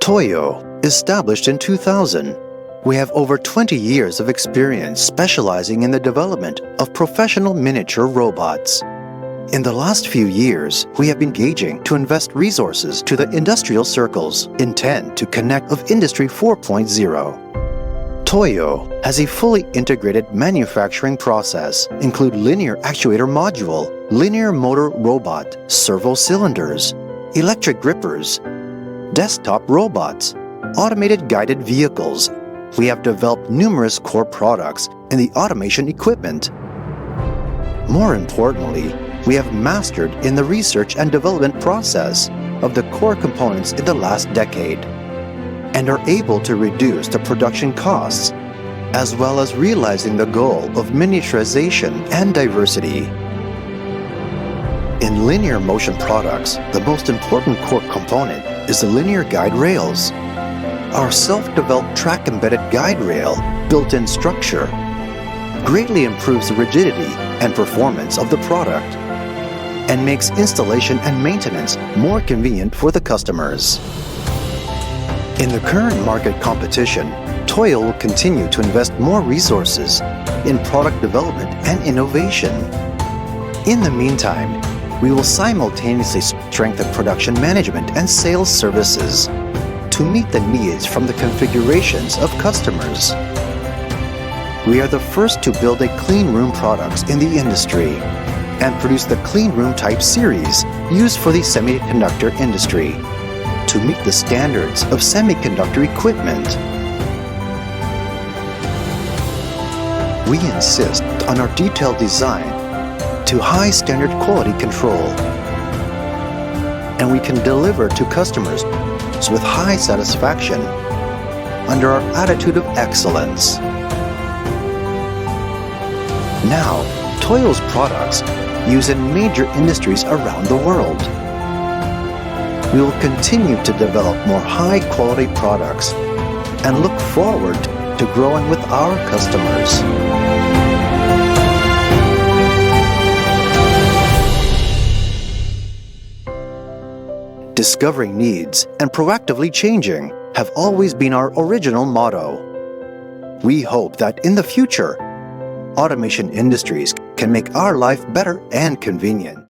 Toyo, established in 2000. We have over 20 years of experience specializing in the development of professional miniature robots. In the last few years, we have been engaging to invest resources to the industrial circles, intent to connect of Industry 4.0. Toyo has a fully integrated manufacturing process, include linear actuator module, linear motor robot, servo cylinders, electric grippers, desktop robots, automated guided vehicles. We have developed numerous core products in the automation equipment. More importantly, we have mastered in the research and development process of the core components in the last decade and are able to reduce the production costs as well as realizing the goal of miniaturization and diversity. In linear motion products, the most important core component is the linear guide rails. Our self-developed track-embedded guide rail, built-in structure, greatly improves the rigidity and performance of the product and makes installation and maintenance more convenient for the customers. In the current market competition, Toyo will continue to invest more resources in product development and innovation. In the meantime, we will simultaneously strengthen production management and sales services to meet the needs from the configurations of customers. We are the first to build a clean room products in the industry and produce the clean room type series used for the semiconductor industry to meet the standards of semiconductor equipment. We insist on our detailed design to high standard quality control, and we can deliver to customers with high satisfaction under our attitude of excellence. Now, Toyo's products used in major industries around the world. We will continue to develop more high-quality products and look forward to growing with our customers. Discovering needs and proactively changing have always been our original motto. We hope that in the future, automation industries can make our life better and convenient.